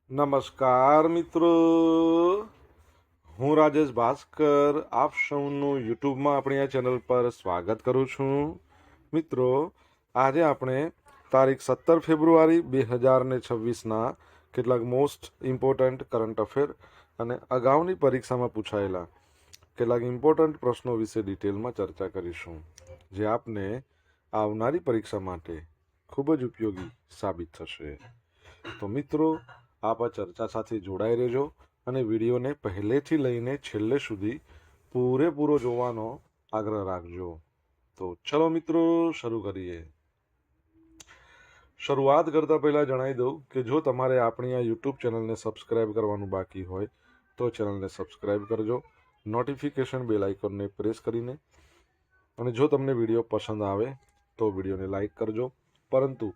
નમસ્કાર મિત્રો, હું રાજેશ ભાસ્કર આપ સૌનું યુટ્યુબમાં આપણી આ ચેનલ પર સ્વાગત કરું છું. મિત્રો, આજે આપણે તારીખ 17 ફેબ્રુઆરી 2026ના કેટલાક મોસ્ટ ઇમ્પોર્ટન્ટ કરંટ અફેર અને અગાઉની પરીક્ષામાં પૂછાયેલા કેટલાક ઇમ્પોર્ટન્ટ પ્રશ્નો વિશે ડિટેલમાં ચર્ચા કરીશું, જે આપને આવનારી પરીક્ષા માટે ખૂબ જ ઉપયોગી સાબિત થશે. તો મિત્રો, આપ આ ચર્ચા સાથે જોડાઈ રહેજો અને વિડીયોને પહેલેથી લઈને છેલ્લે સુધી પૂરેપૂરો જોવાનો આગ્રહ રાખજો. તો ચલો મિત્રો, શરૂ કરીએ. શરૂઆત કરતા પહેલા જણાવી દઉં કે જો તમારે આપણી આ યુટ્યુબ ચેનલને સબસ્ક્રાઇબ કરવાનું બાકી હોય તો ચેનલને સબસ્ક્રાઇબ કરજો, નોટિફિકેશન બેલ આઇકોનને પ્રેસ કરીને. અને જો તમને વિડીયો પસંદ આવે તો વિડીયોને લાઈક કરજો, પરંતુ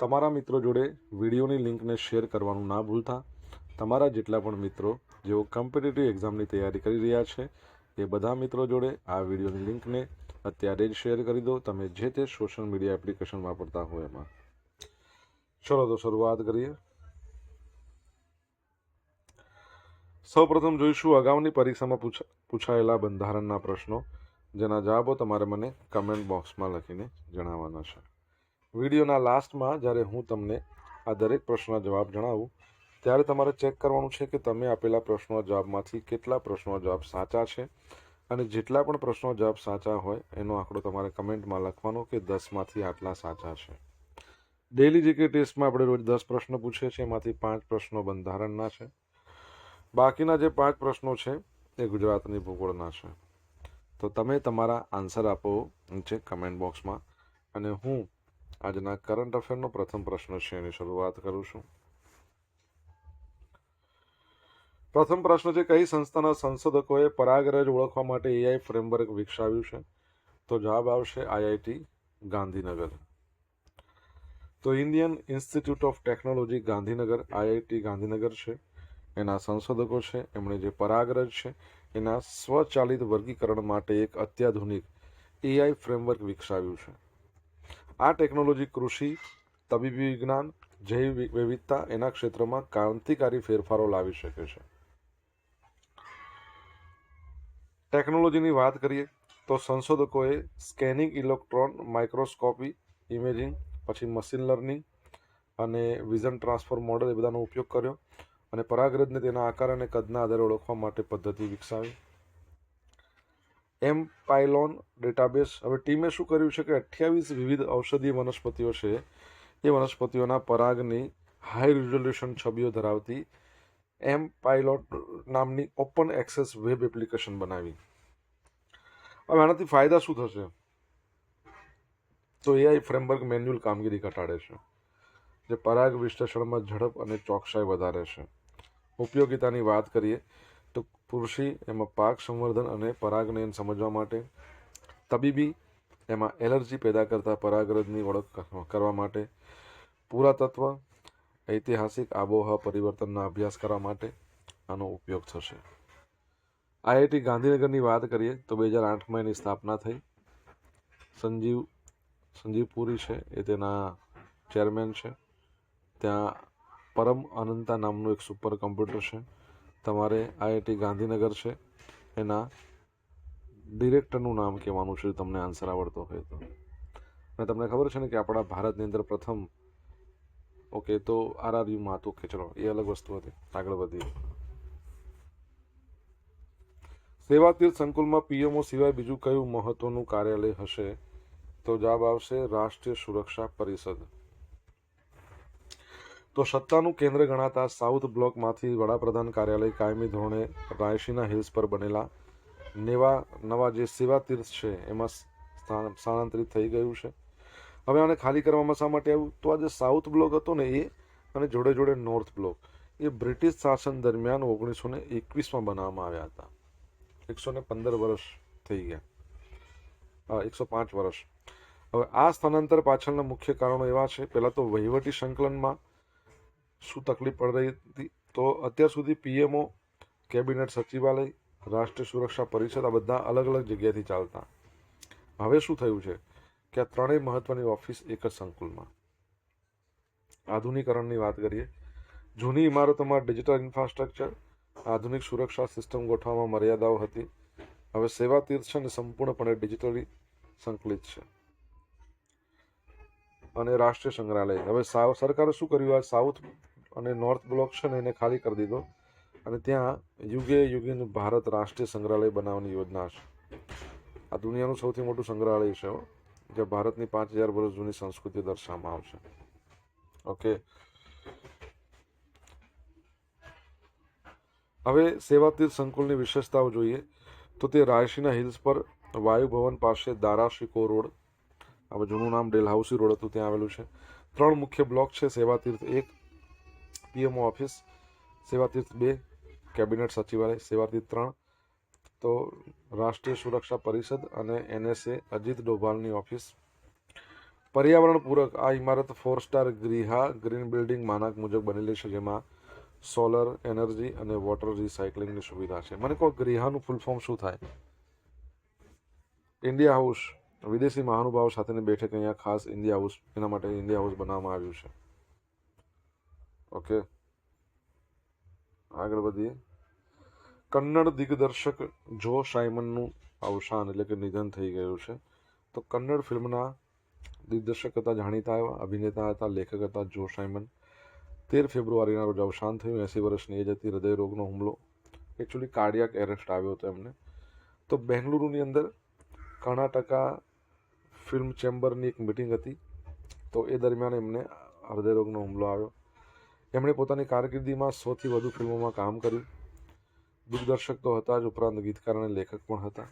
તમારા મિત્રો જોડે વિડીયોની લિંકને શેર કરવાનું ના ભૂલતા. તમારા જેટલા પણ મિત્રો જેઓ કોમ્પિટિટિવ એક્ઝામની તૈયારી કરી રહ્યા છે એ બધા મિત્રો જોડે આ વિડીયોની લિંકને અત્યારે જ શેર કરી દો, તમે જે તે સોશિયલ મીડિયા એપ્લિકેશન વાપરતા હોય એમાં. ચલો તો શરૂઆત કરીએ. સૌપ્રથમ જોઈશું અગાઉની પરીક્ષામાં પૂછાયેલા બંધારણના પ્રશ્નો, જેના જવાબો તમારે મને કમેન્ટ બોક્સમાં લખીને જણાવવાના છે. વિડીયોના લાસ્ટમાં જ્યારે હું તમને આ દરેક પ્રશ્નના જવાબ જણાવું ત્યારે તમારે ચેક કરવાનું છે કે તમે આપેલા પ્રશ્નોના જવાબમાંથી કેટલા પ્રશ્નોના જવાબ સાચા છે, અને જેટલા પણ પ્રશ્નોના જવાબ સાચા હોય એનો આંકડો તમારે કમેન્ટમાં લખવાનો કે 10માંથી આટલા સાચા છે. ડેઇલી જીકે ટેસ્ટમાં આપણે રોજ 10 પ્રશ્નો પૂછીએ છીએ, એમાંથી 5 પ્રશ્નો બંધારણના છે. બાકીના જે 5 પ્રશ્નો છે એ ગુજરાતની ભૂગોળના છે. તો તમે તમારા આન્સર આપો નીચે કમેન્ટ બોક્સમાં, અને હું આજના કરંટ અફેરનો પ્રથમ પ્રશ્ન છે એની શરૂઆત કરું છું. પ્રથમ પ્રશ્ન છે, કઈ સંસ્થાના સંશોધકોએ પરાગરજ ઓળખવા માટે એઆઈ ફ્રેમવર્ક વિકસાવ્યું છે? તો જવાબ આવશે આઈઆઈટી ગાંધીનગર. તો Indian institute of technology Gandhinagar, IIT Gandhinagar છે, એના સંશોધકો છે. એમણે જે પરાગરજ છે એના સ્વચાલિત વર્ગીકરણ માટે એક અત્યાધુનિક એઆઈ ફ્રેમવર્ક વિકસાવ્યું છે. આ ટેકનોલોજી કૃષિ, તબીબી વિજ્ઞાન, જૈવ વિવિધતા એના ક્ષેત્રમાં ક્રાંતિકારી ફેરફારો લાવી શકે છે. ટેકનોલોજીની વાત કરીએ તો સંશોધકોએ સ્કેનિંગ, ઇલેક્ટ્રોન માઇક્રોસ્કોપી, ઇમેજિંગ, પછી મશીન લર્નિંગ અને વિઝન ટ્રાન્સફર મોડલ એ બધાનો ઉપયોગ કર્યો, અને પરાગરજને તેના આકાર અને કદના આધારે ઓળખવા માટે પદ્ધતિ વિકસાવી. એમ પાયલોન ડેટાબેઝ. હવે ટીમે શું કર્યું છે કે 28 વિવિધ ઔષધીય વનસ્પતિઓ છે એ વનસ્પતિઓના પરાગની હાઈ રિઝોલ્યુશન છબીઓ ધરાવતી એમ પાયલોટ નામની ઓપન એક્સેસ વેબ એપ્લિકેશન બનાવી. હવે આનાથી ફાયદા શું થશે? તો એઆઈ ફ્રેમવર્ક મેન્યુઅલ કામગીરી ઘટાડે છે, જે પરાગ વિશ્લેષણમાં ઝડપ અને ચોકસાઈ વધારે છે. ઉપયોગિતાની વાત કરીએ તો કૃષિ, એમાં પાક સંવર્ધન અને પરાગનયન સમજવા માટે. તબીબી, એમાં એલર્જી પેદા કરતા પરાગરજની ઓળખ કરવા માટે. પુરાતત્વ, ઐતિહાસિક આબોહવા પરિવર્તનના અભ્યાસ કરવા માટે આનો ઉપયોગ થશે. આઈઆઈટી ગાંધીનગરની વાત કરીએ તો 2008માં એની સ્થાપના થઈ. સંજીવ પુરી છે એ તેના ચેરમેન છે. ત્યાં પરમ અનંતા નામનું એક સુપર કમ્પ્યુટર છે. તમારે આઈઆઈટી ગાંધીનગર છે એના ડિરેક્ટરનું નામ કહેવાનું છે તમને આન્સર આવડતો હોય તો. અને તમને ખબર છે ને કે આપણા ભારતની અંદર પ્રથમ, ઓકે તો આરઆરયુમાં હતું, કે ચલો એ અલગ વસ્તુ હતી, આગળ વધીએ. સેવા તીર્થ સંકુલમાં પીએમઓ સિવાય બીજું કયું મહત્વનું કાર્યાલય હશે? તો જવાબ આવશે રાષ્ટ્રીય સુરક્ષા પરિષદ. તો સત્તાનું કેન્દ્ર ગણાતા સાઉથ બ્લોકમાંથી વડાપ્રધાન કાર્યાલય કાયમી ધોરણે રાયસીના હિલ્સ પર બનેલા નવા જે સેવા તીર્થ છે એમાં સ્થાનાંતરિત થઈ ગયું છે. હવે આને ખાલી કરવામાં શા માટે આવ્યું? તો આ જે સાઉથ બ્લોક હતો ને એ, અને જોડે જોડે નોર્થ બ્લોક, એ બ્રિટિશ શાસન દરમિયાન 1921માં બનાવવામાં આવ્યા હતા. 115 વર્ષ થઈ ગયા, 105 વર્ષ. હવે આ સ્થાનાંતર પાછળના મુખ્ય કારણો એવા છે. પહેલાં તો વહીવટી સંકલનમાં શું તકલીફ પડી રહી હતી? તો અત્યાર સુધી પીએમઓ, કેબિનેટ સચિવાલય, રાષ્ટ્રીય સુરક્ષા પરિષદ આ બધા અલગ અલગ જગ્યાએથી ચાલતા. હવે શું થયું છે કે આ ત્રણેય મહત્વની ઓફિસ એક જ સંકુલમાં. આધુનિકરણની વાત કરીએ જૂની ઇમારતોમાં ડિજિટલ ઇન્ફ્રાસ્ટ્રક્ચર, આધુનિક સુરક્ષા સિસ્ટમ ગોઠવવામાં મર્યાદાઓ હતી. હવે સેવા તીર્થ છે ને સંપૂર્ણપણે ડિજિટલી સંકલિત છે. અને રાષ્ટ્રીય સંગ્રહાલય, હવે સરકારે શું કર્યું, આ સાઉથ અને નોર્થ બ્લોક છે ને એને ખાલી કરી દીધો અને ત્યાં યુગીન ભારત રાષ્ટ્રીય સંગ્રહાલય બનાવવાની યોજના છે. આ દુનિયાનું સૌથી મોટું સંગ્રહાલય છે, જે ભારતની 5000 વર્ષ જૂની સંસ્કૃતિ દર્શાવવામાં આવશે. ઓકે, હવે સેવાતીર્થ સંકુલની વિશેષતાઓ જોઈએ તો તે રાયસીના હિલ્સ પર વાયુ ભવન પાસે દારાશિકો રોડ, હવે જૂનું નામ ડેલહાઉસી રોડ હતું, ત્યાં આવેલું છે. 3 મુખ્ય બ્લોક છે. Sevatirth 1 PMO office, Sevatirth 2 cabinet સચિવાલય, સેવાતીર્થ 3 તો રાષ્ટ્રીય સુરક્ષા પરિષદ અને NSA અજીત ડોભાલની ઓફિસ. પર્યાવરણ પૂરક આ ઇમારત 4 સ્ટાર ગ્રીન બિલ્ડિંગ માનક મુજબ બનેલી છે, જેમાં સોલર એનર્જી અને વોટર રિસાયકલિંગની સુવિધા છે. મને કહો ગ્રીહાનું ફૂલ ફોર્મ શું થાય? ઇન્ડિયા હાઉસ, વિદેશી મહાનુભાવો સાથેની બેઠક અહીંયા ખાસ ઇન્ડિયા હાઉસ, એના માટે ઇન્ડિયા હાઉસ બનાવવામાં આવ્યું છે. ઓકે, આગળ વધીએ. કન્નડ દિગ્દર્શક જો સાયમનનું અવસાન એટલે કે નિધન થઈ ગયું છે. તો કન્નડ ફિલ્મના દિગ્દર્શક હતા, જાણીતા અભિનેતા હતા, લેખક હતા જો સાયમન. 13 ફેબ્રુઆરીના રોજ અવસાન થયું. 80 વર્ષની એજ હતી. હૃદયરોગનો હુમલો, એકચ્યુઅલી કાર્ડિયાક એરેસ્ટ આવ્યો હતો એમને. તો બેંગલુરુની અંદર કર્ણાટકા ફિલ્મ ચેમ્બરની એક મિટિંગ હતી, તો એ દરમિયાન એમને હૃદયરોગનો હુમલો આવ્યો. એમણે પોતાની કારકિર્દીમાં 100થી વધુ ફિલ્મોમાં કામ કર્યું. દિગ્દર્શક તો હતા જ, ઉપરાંત ગીતકાર અને લેખક પણ હતા.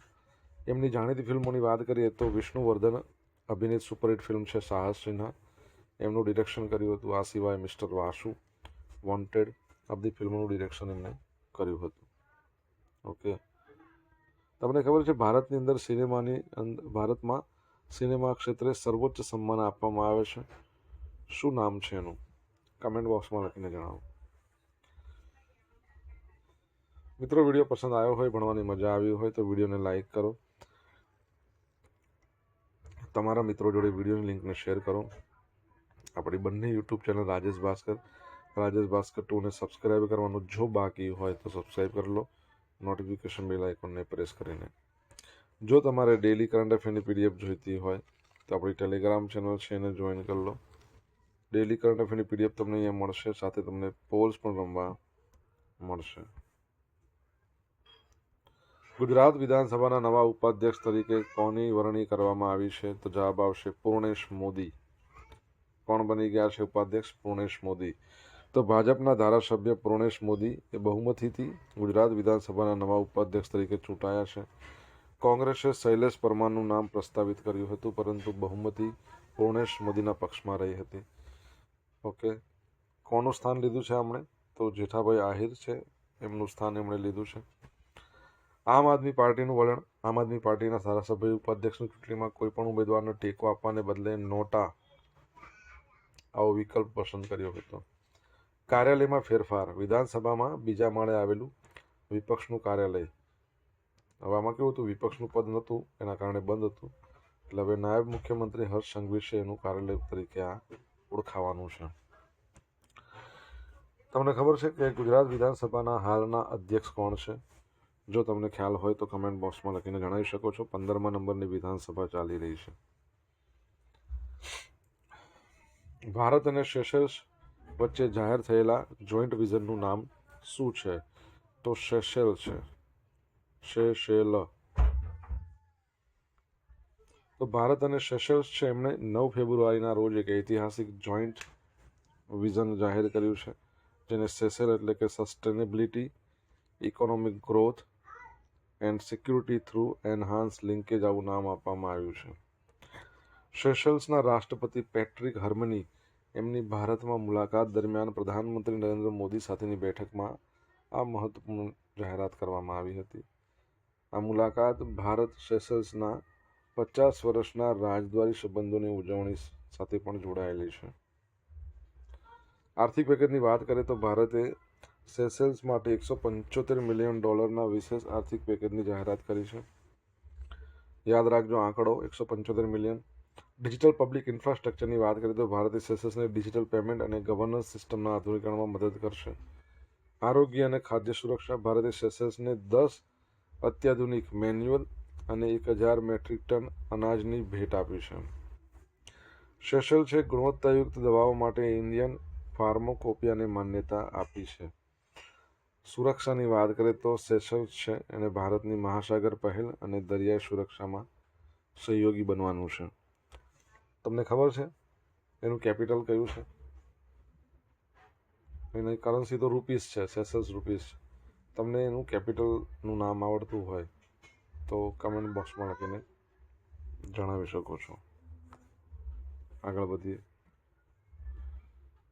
એમની જાણીતી ફિલ્મોની વાત કરીએ તો વિષ્ણુવર્ધન અભિનીત સુપરહિટ ફિલ્મ છે સાહસ સિન્હા, એમનું ડિરેક્શન કર્યું હતું. આ સિવાય મિસ્ટર વાસુ, વોન્ટેડ આ બધી ફિલ્મોનું ડિરેક્શન એમને કર્યું હતું. ઓકે, તમને ખબર છે ભારતની અંદર ભારતમાં સિનેમા ક્ષેત્રે સર્વોચ્ચ સન્માન આપવામાં આવે છે. શું નામ છે એનું? કમેન્ટ બોક્સમાં લખીને જણાવો. મિત્રો, વિડીયો પસંદ આવ્યો હોય, ભણવાની મજા આવી હોય તો વિડીયોને લાઈક કરો, તમારા મિત્રો જોડે વિડીયોની લિંકને શેર કરો. આપણી બંને યુટ્યુબ ચેનલ રાજેશ ભાસ્કર 2ને સબસ્ક્રાઈબ કરવાનું જો બાકી હોય તો સબસ્ક્રાઈબ કરી લો, નોટિફિકેશન બેલ આઇકોનને પ્રેસ કરીને. જો તમારે ડેલી કરંટ અફેરની PDF જોઈતી હોય તો આપણી ટેલિગ્રામ ચેનલ છે એને જોઈન કરી લો. ડેલી કરંટ અફેરની PDF તમને અહીંયા મળશે, સાથે તમને પોલ્સ પણ રમવા મળશે. ગુજરાત વિધાનસભાના નવા ઉપાધ્યક્ષ તરીકે કોની વરણી કરવામાં આવી છે? તો જવાબ આવશે પૂર્ણેશ મોદી. કોણ બની ગયા છે ઉપાધ્યક્ષ? પૂર્ણેશ મોદી. તો ભાજપના ધારાસભ્ય પૂર્ણેશ મોદી એ બહુમતીથી ગુજરાત વિધાનસભાના નવા ઉપાધ્યક્ષ તરીકે ચૂંટાયા છે. કોંગ્રેસે શૈલેષ પરમારનું નામ પ્રસ્તાવિત કર્યું હતું, પરંતુ બહુમતી પૂર્ણેશ મોદીના પક્ષમાં રહી હતી. ઓકે, કોનું સ્થાન લીધું છે એમણે? તો જેઠાભાઈ આહિર છે, એમનું સ્થાન એમણે લીધું છે. આમ આદમી પાર્ટીનું વલણ. આમ આદમી પાર્ટીના ધારાસભ્ય ઉપાધ્યક્ષની ચૂંટણીમાં કોઈ પણ ઉમેદવારને ટેકો આપવાને બદલે નોટા આવો વિકલ્પ પસંદ કર્યો હતો. કાર્યાલયમાં ફેરફાર. વિધાનસભામાં બીજા માળે આવેલું વિપક્ષનું કાર્યાલય, હવે આમાં કેવું હતું, વિપક્ષનું પદ નહોતું એના કારણે બંધ હતું, એટલે હવે નાયબ મુખ્યમંત્રી હર્ષ સંઘવી છે એનું કાર્યાલય તરીકે આ ઓળખાવાનું છે. તમને ખબર છે કે ગુજરાત વિધાનસભાના હાલના અધ્યક્ષ કોણ છે? જો તમને ખ્યાલ હોય તો કમેન્ટ બોક્સમાં લખીને જણાવી શકો છો. 15મા નંબરની વિધાનસભા ચાલી રહી છે. ભારત અને સેશેલ્સ વચ્ચે જાહેર થયેલા જોઈન્ટ વિઝનનું નામ શું છે? તો સેશેલ છે, સેશેલ. તો ભારત અને સેશેલ્સ છે એમણે 9 ફેબ્રુઆરીના રોજ એક ઐતિહાસિક જોઈન્ટ વિઝન જાહેર કર્યું છે, જેને સેશેલ એટલે કે sustainability, economic growth and security through enhance linkage આવું નામ આપવામાં આવ્યું છે. સેશેલ્સના રાષ્ટ્રપતિ પેટ્રિક હર્મની એમની ભારતમાં મુલાકાત દરમિયાન પ્રધાનમંત્રી નરેન્દ્ર મોદી સાથેની બેઠકમાં આ મહત્વપૂર્ણ જાહેરાત કરવામાં આવી હતી. આ મુલાકાત ભારત સેશેલ્સના 50 વર્ષના રાજદ્વારી સંબંધોની ઉજવણી સાથે પણ જોડાયેલી છે. આર્થિક પેકેજની વાત કરીએ તો ભારતે સેશેલ્સ માટે $175 મિલિયન વિશેષ આર્થિક પેકેજની જાહેરાત કરી છે. યાદ રાખજો આંકડો 175 મિલિયન. ડિજિટલ પબ્લિક ઇન્ફ્રાસ્ટ્રક્ચરની વાત કરીએ તો ભારતે સેશલ્સને ડિજિટલ પેમેન્ટ અને ગવર્નન્સ સિસ્ટમના આધુનિકરણમાં મદદ કરશે. આરોગ્ય અને ખાદ્ય સુરક્ષા, ભારતે સેશલ્સને 10 અત્યાધુનિક મેન્યુઅલ અને 1000 મેટ્રિક ટન અનાજની ભેટ આપી છે. સેશલ્સે ગુણવત્તાયુક્ત દવાઓ માટે ઇન્ડિયન ફાર્માકોપિયાને માન્યતા આપી છે. સુરક્ષાની વાત કરીએ તો સેશલ્સ છે અને ભારતની મહાસાગર પહેલ અને દરિયાઈ સુરક્ષામાં સહયોગી બનવાનું છે. તમને ખબર છે એનું કેપિટલ કયું છે? એની કરન્સી તો રૂપીસ છે, સેશલ્સ રૂપીસ. તમને એનું કેપિટલનું નામ આવડતું હોય તો કમેન્ટ બોક્સમાં લખીને જણાવી શકો છો. આગળ વધીએ.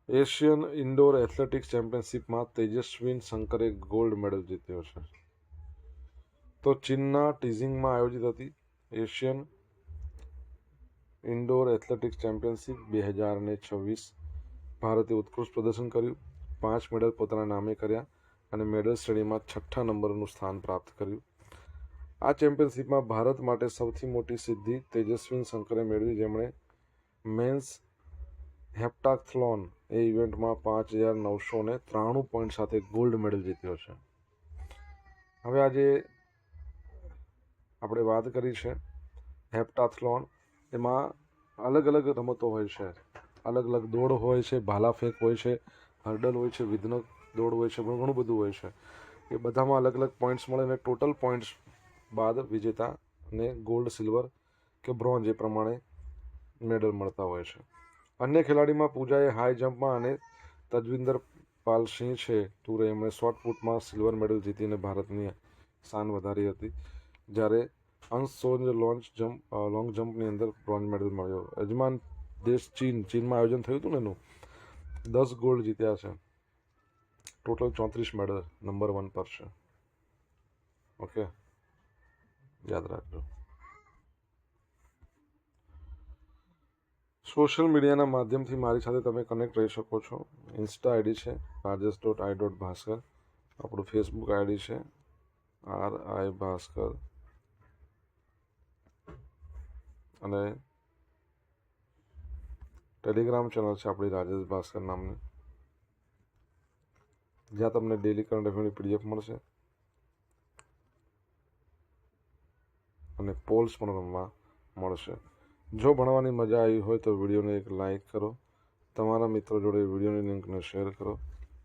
એશિયન ઇન્ડોર એથ્લેટિક્સ ચેમ્પિયનશિપમાં તેજસ્વીન શંકરે ગોલ્ડ મેડલ જીત્યો છે. તો ચીનના ટીઝિંગમાં આયોજિત હતી એશિયન ઇન્ડોર એથ્લેટિક્સ ચેમ્પિયનશિપ 2026. ભારતે ઉત્કૃષ્ટ પ્રદર્શન કર્યું, 5 મેડલ પોતાના નામે કર્યા અને મેડલ શ્રેણીમાં 6ઠ્ઠા નંબરનું સ્થાન પ્રાપ્ત કર્યું. આ ચેમ્પિયનશિપમાં ભારત માટે સૌથી મોટી સિદ્ધિ તેજસ્વીન શંકરે મેળવી, જેમણે મેન્સ હેપ્ટાથ્લોન એ ઇવેન્ટમાં 5993 પોઈન્ટ સાથે ગોલ્ડ મેડલ જીત્યો છે. હવે આજે આપણે વાત કરી છે હેપ્ટાથ્લોન. એમાં અલગ અલગ રમતો હોય છે, અલગ અલગ દોડ હોય છે, ભાલા ફેંક હોય છે, હર્ડલ હોય છે, વિધ્ન દોડ હોય છે, ઘણું બધું હોય છે. એ બધામાં અલગ અલગ પોઈન્ટ્સ મળે અને ટોટલ પોઈન્ટ્સ બાદ વિજેતાને ગોલ્ડ, સિલ્વર કે બ્રોન્ઝ એ પ્રમાણે મેડલ મળતા હોય છે. અન્ય ખેલાડીમાં પૂજાએ હાઈ જમ્પમાં અને તજવિંદર પાલ સિંહ છે તુરે, એમણે શોર્ટ પુટમાં સિલ્વર મેડલ જીતીને ભારતની શાન વધારી હતી. જ્યારે અંશ સોને લોંગ જમ્પની અંદર બ્રોન્ઝ મેડલ મળ્યો. યજમાન દેશ ચીનમાં આયોજન થયું હતું ને એનું 10 ગોલ્ડ જીત્યા છે. ટોટલ 34 મેડલ નંબર 1 પર છે. ઓકે, યાદ રાખજો. સોશિયલ મીડિયાના માધ્યમથી મારી સાથે તમે કનેક્ટ રહી શકો છો. ઇન્સ્ટા આઈડી છે rajesh.i.bhaskar. આપણું ફેસબુક આઈડી છે RI ભાસ્કર અને ટેલિગ્રામ ચેનલ છે આપણી રાજેશ ભાસ્કર નામની, જ્યાં તમને ડેલી કરંટ અફેરની પીડીએફ મળશે અને પોલ્સ પણ રમવા મળશે. જો ભણવાની મજા આવી હોય તો વિડીયોને એક લાઇક કરો, તમારા મિત્રો જોડે વિડીયોની લિંકને શેર કરો,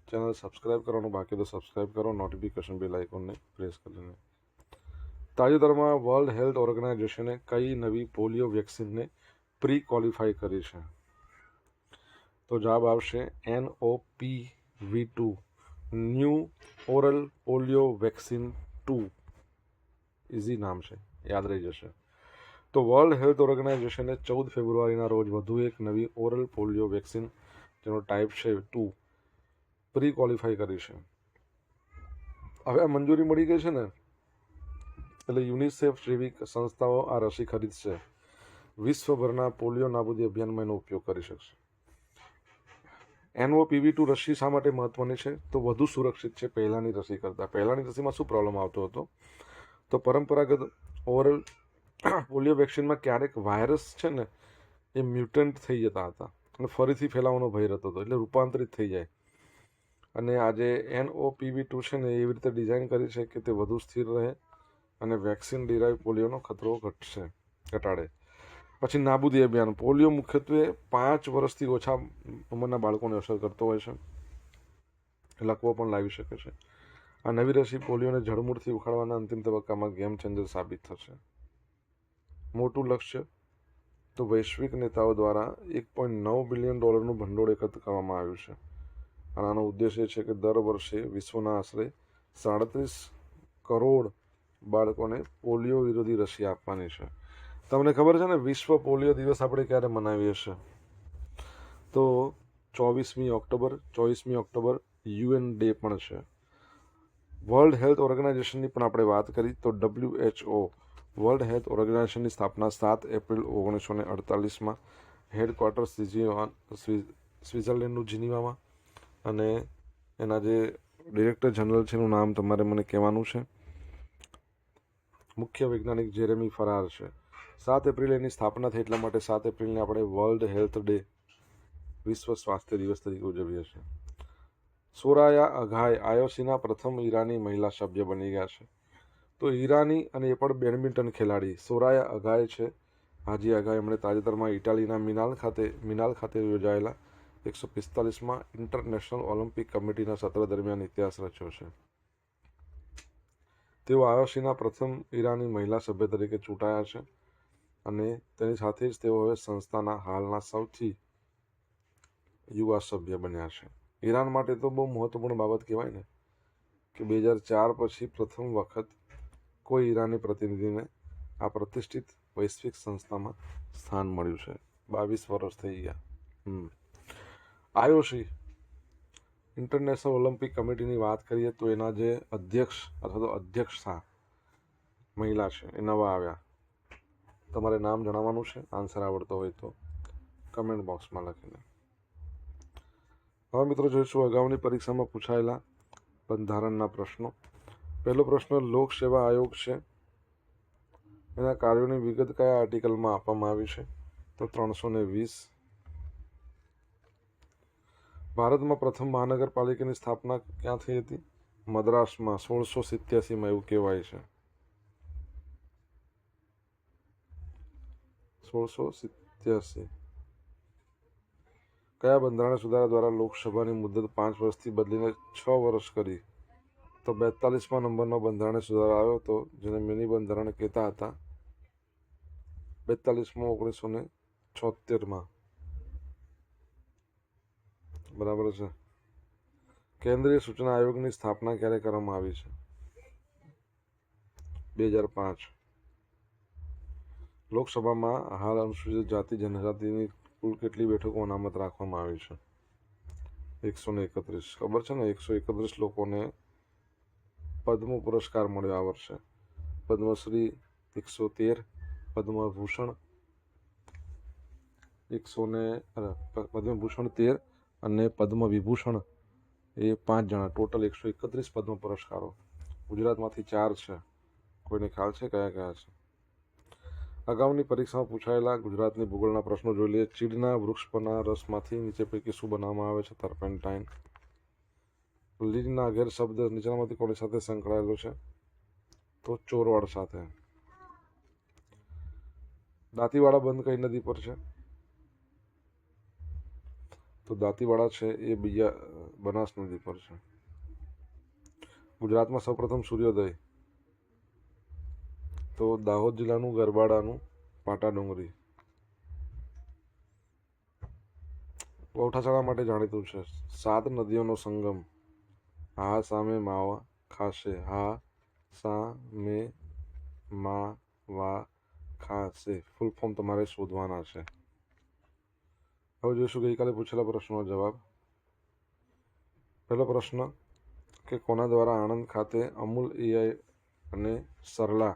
ચેનલ સબસ્ક્રાઇબ કરવાનું બાકી તો સબસ્ક્રાઇબ કરો, નોટિફિકેશન બેલ આઇકોનને પ્રેસ કરીને. તાજેતરમાં વર્લ્ડ હેલ્થ ઓર્ગેનાઇઝેશને કઈ નવી પોલિયો વેક્સિનને પ્રી ક્વોલિફાઈ કરી છે? તો જવાબ આવશે NOPV2, new oral polio vaccine 2. Easy નામ છે, યાદ રહી જશે. તો વર્લ્ડ હેલ્થ ઓર્ગેનાઇઝેશને 14 ફેબ્રુઆરીના રોજ વધુ એક નવી ઓરલ પોલિયો વેક્સિન, જેનો ટાઈપ છે 2, પ્રી ક્વોલિફાઈ કરી છે. હવે આ મંજૂરી મળી ગઈ છે ને, એટલે યુનિસેફ જેવી સંસ્થાઓ આ રસી ખરીદશે. વિશ્વભરના પોલિયો નાબૂદી અભિયાનમાં એનો ઉપયોગ કરી શકશે. NOPV2 રસી શા માટે મહત્વની છે? તો વધુ સુરક્ષિત છે પહેલાંની રસી કરતાં. પહેલાંની રસીમાં શું પ્રોબ્લેમ આવતો હતો? તો પરંપરાગત ઓરલ પોલિયો વેક્સિનમાં ક્યારેક વાયરસ છે ને એ મ્યુટન્ટ થઈ જતા હતા અને ફરીથી ફેલાવાનો ભય રહેતો હતો, એટલે રૂપાંતરિત થઈ જાય. અને આજે NOPV2 છે ને એવી રીતે ડિઝાઇન કરી છે કે તે વધુ સ્થિર રહે અને વેક્સિન ડિરાઇવ પોલિયોનો ખતરો ઘટાડે. પછી નાબૂદી અભિયાન. પોલિયો મુખ્યત્વે 5 વર્ષથી ઓછા ઉંમરના બાળકોને અસર કરતો હોય છે, લકવો પણ લાવી શકે છે. આ નવી રસી પોલિયોને જડમૂળથી ઉખાડવાના અંતિમ તબક્કામાં ગેમ ચેન્જર સાબિત થશે. મોટું લક્ષ્ય. તો વૈશ્વિક નેતાઓ દ્વારા $1.9 બિલિયન ભંડોળ એકત્ર કરવામાં આવ્યું છે. અને આનો ઉદ્દેશ્ય છે કે દર વર્ષે વિશ્વના આશરે 37 કરોડ બાળકોને પોલિયો વિરોધી રસી આપવાની છે. તમને ખબર છે ને વિશ્વ પોલિયો દિવસ આપણે ક્યારે મનાવીએ છીએ? તો 24મી ઓક્ટોબર UN ડે પણ છે. વર્લ્ડ હેલ્થ ઓર્ગેનાઇઝેશનની પણ આપણે વાત કરી તો WHO વર્લ્ડ હેલ્થ ઓર્ગેનાઇઝેશનની સ્થાપના 7 એપ્રિલ 1948માં હેડક્વાર્ટર સ્વિટ્ઝરલેન્ડનું જીનીવામાં, અને એના જે ડિરેક્ટર જનરલ છે એનું નામ તમારે મને કહેવાનું છે. મુખ્ય વૈજ્ઞાનિક જેરેમી ફરાર છે. 7 એપ્રિલે એની સ્થાપના થઈ, એટલા માટે 7 એપ્રિલને આપણે વર્લ્ડ હેલ્થ ડે, વિશ્વ સ્વાસ્થ્ય દિવસ તરીકે ઉજવીએ છીએ. સોરાયા અઘાઈ આઈઓસીના પ્રથમ ઈરાની મહિલા સભ્ય બની ગયા છે. તો ઈરાની અને એ પણ બેડમિન્ટન ખેલાડી સોરાયા અઘાઈ છે. હાજી અઘાઈ એમણે તાજેતરમાં ઇટાલીના મિનાલ ખાતે યોજાયેલા 145માં ઇન્ટરનેશનલ ઓલિમ્પિક કમિટીના સત્ર દરમિયાન ઇતિહાસ રચ્યો છે. તેઓ આઈઓસીના પ્રથમ ઈરાની મહિલા સભ્ય તરીકે ચૂંટાયા છે અને તેની સાથે જ તેઓ હવે સંસ્થાના હાલના સૌથી યુવા સભ્ય બન્યા છે. ઈરાન માટે તો બહુ મહત્વપૂર્ણ બાબત કહેવાય ને કે 2004 પછી પ્રથમ વખત કોઈ ઈરાની પ્રતિનિધિને આ પ્રતિષ્ઠિત વૈશ્વિક સંસ્થામાં સ્થાન મળ્યું છે. 22 વર્ષ થઈ ગયા. આઈઓસી ઇન્ટરનેશનલ ઓલિમ્પિક કમિટીની વાત કરીએ તો એના જે અધ્યક્ષ અથવા તો અધ્યક્ષા મહિલા છે એ નવા આવ્યા. તમારે નામ જણાવવાનું છે, આન્સર આવડતો હોય તો કમેન્ટ બોક્સમાં લખીને. હવે મિત્રો જોઈશું અગાઉની પરીક્ષામાં પૂછાયેલા બંધારણના પ્રશ્નો. પહેલો પ્રશ્ન લોક સેવા આયોગ છે, એના કાર્યોની વિગત કયા આર્ટિકલમાં આપવામાં આવી છે? તો 320. ભારતમાં પ્રથમ મહાનગરપાલિકાની સ્થાપના ક્યાં થઈ હતી? મદ્રાસમાં 1687માં એવું કહેવાય છે. 1687. કયા બંધારણ સુધારા દ્વારા લોકસભાની મુદત 5 વર્ષથી બદલીને 6 વર્ષ કરી? તો 42મા નંબરનો બંધારણ સુધારો આવ્યો હતો, જેને મિની બંધારણ કહેતા હતા. 42મો 1976માં. બરાબર છે. કેન્દ્રીય સૂચના આયોગની સ્થાપના ક્યારે કરવામાં આવી છે? 2005. લોકસભામાં હાલ અનુસૂચિત જાતિ જનજાતિની કુલ કેટલી બેઠકો અનામત રાખવામાં આવી છે? 131. ખબર છે ને, 131 લોકોને પદ્મ પુરસ્કાર મળ્યો આ વર્ષે. પદ્મશ્રી 113, પદ્મભૂષણ પદ્મભૂષણ 13 અને પદ્મ વિભૂષણ એ 5 જણા, ટોટલ 131 પદ્મ પુરસ્કારો. ગુજરાતમાંથી 4 છે. કોઈને ખ્યાલ છે કયા કયા છે? અગાઉની પરીક્ષામાં પૂછાયેલા ગુજરાતની ભૂગોળના પ્રશ્નો જોઈ લઈએ. ચીડના વૃક્ષ પરના રસમાંથી નીચે પૈકી શું બનાવવામાં આવે છે? ટર્પેન્ટાઇન. લીલના અઘેર શબ્દ નીચેનામાંથી કોની સાથે સંકળાયેલો છે? તો ચોરવાડ સાથે. દાંતીવાડા બંધ કઈ નદી પર છે? તો દાંતીવાડા છે એ બીજા બનાસ નદી પર છે. ગુજરાતમાં સૌપ્રથમ સૂર્યોદય તો દાહોદ જિલ્લાનું ગરબાડાનું પાટા ડુંગરી. વૌઠાશાળા માટે જાણીતું છે. 7 નદીઓનો સંગમ. હા સામે માવા ખાશે. હા સામે માવા ખાશે. ફૂલ ફોર્મ તમારે શોધવાના છે. હવે જોઈશું ગઈકાલે પૂછેલા પ્રશ્નનો જવાબ. પહેલો પ્રશ્ન કે કોના દ્વારા આણંદ ખાતે અમૂલ એઆઈ અને સરલા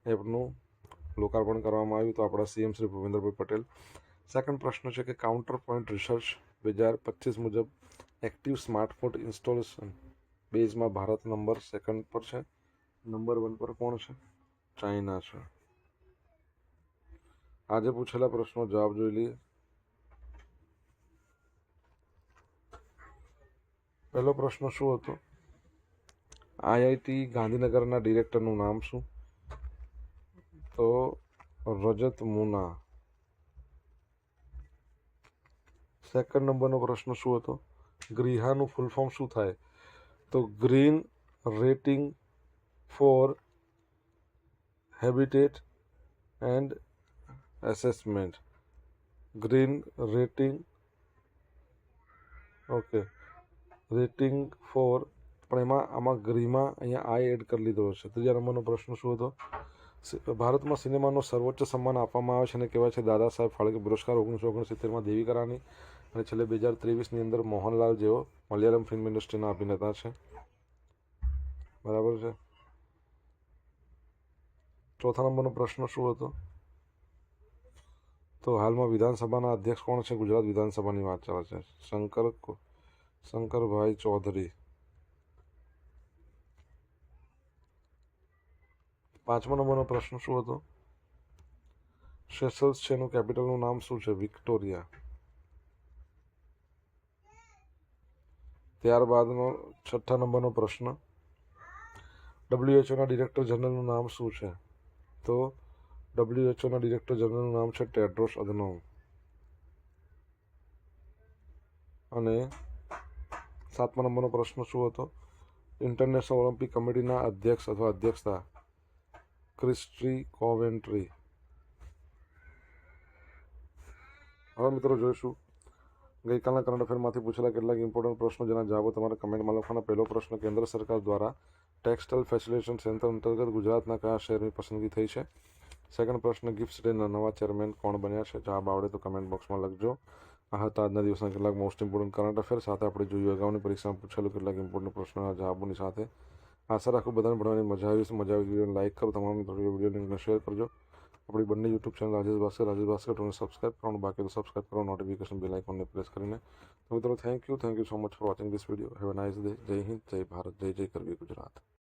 એપનું લોકાર્પણ કરવામાં આવ્યું? તો આપણા સીએમ શ્રી ભૂપેન્દ્રભાઈ પટેલ. સેકન્ડ પ્રશ્ન છે કે કાઉન્ટર પોઈન્ટ રિસર્ચ 2025 મુજબ એક્ટિવ સ્માર્ટફોન ઇન્સ્ટોલેશન બેઝમાં ભારત નંબર 2 પર છે. નંબર 1 પર કોણ છે? ચાઇના છે. આજે પૂછેલા પ્રશ્નો જવાબ જોઈ લઈએ. પહેલો પ્રશ્ન શું હતો? આઈઆઈટી ગાંધીનગરના ડિરેક્ટરનું નામ શું? તો રજત મુના. સેકન્ડ નંબરનો પ્રશ્ન શું હતો? ગ્રીહાનું ફૂલ ફોર્મ શું થાય? તો green rating for habitat and assessment. Green rating, okay, rating for, પણ આમાં ગ્રીમાં અહીંયા આઈ એડ કરી લીધો છે. ત્રીજા નંબરનો પ્રશ્ન શું હતો? ભારતમાં સિનેમાનો સર્વોચ્ચ સન્માન આપવામાં આવે છે અને કહેવાય છે દાદા સાહેબ ફાળકે પુરસ્કાર. 1969માં દેવિકા રાની અને છેલ્લે 2023ની અંદર મોહનલાલ જેઓ મલયાલમ ફિલ્મ ઇન્ડસ્ટ્રીના અભિનેતા છે. બરાબર છે. ચોથા નંબરનો પ્રશ્ન શું હતો? તો હાલમાં વિધાનસભાના અધ્યક્ષ કોણ છે? ગુજરાત વિધાનસભાની વાત ચાલે છે. શંકરભાઈ ચૌધરી. પાંચમા નંબરનો પ્રશ્ન શું હતો? સેશલ્સ છે એનું કેપિટલનું નામ શું છે? વિક્ટોરિયા. ત્યારબાદનો 6 નંબરનો પ્રશ્ન, WHO ના ડિરેક્ટર જનરલનું નામ શું છે? તો WHO ના ડિરેક્ટર જનરલનું નામ છે ટેડ્રોસ અધનોમ. અને 7મા નંબરનો પ્રશ્ન શું હતો? ઇન્ટરનેશનલ ઓલિમ્પિક કમિટીના અધ્યક્ષ અથવા અધ્યક્ષતા ક્રિસ્ટી કોવેન્ટ્રી. હવે મિત્રો જોઈશું ગઈકાલના કરંટ અફેરમાંથી પૂછેલા કેટલાક ઇમ્પોર્ટન્ટ પ્રશ્નો જેના જવાબો તમારે કમેન્ટમાં લખવાના. પહેલો પ્રશ્ન, કેન્દ્ર સરકાર દ્વારા ટેક્સટાઇલ ફેસિલિટેશન સેન્ટર અંતર્ગત ગુજરાતના કયા શહેરની પસંદગી થઈ છે? સેકન્ડ પ્રશ્ન, ગિફ્ટ સિટીના નવા ચેરમેન કોણ બન્યા છે? જવાબ આવડે તો કમેન્ટ બોક્સમાં લખજો. આ હતા આજના દિવસના કેટલાક મોસ્ટ ઇમ્પોર્ટન્ટ કરંટ અફેર. સાથે આપણે જોયું અગાઉની પરીક્ષામાં પૂછેલું કેટલાક ઇમ્પોર્ટન્ટ પ્રશ્નોના જવાબોની સાથે. આશા રાખું બધાને ભણવાની મજા આવી છે. મજા આવી વિડીયોને લાઇક કરો, તમામ મિત્રો વિડીયો લિંકને શેર કરજો. આપણી બંને યુટ્યુબ ચેનલ રાજેશ ભાસ્કર ટુને સબસ્ક્રાઈબ કરવાનું બાકી તો સબસ્ક્રાઈબ કરો, નોટિફિકેશન બેલ આઇકોનને પ્રેસ કરીને. તો મિત્રો thank you so much for watching this video. Have a nice day. જય હિન્દ, જય ભારત, જય જય કરવી ગુજરાત.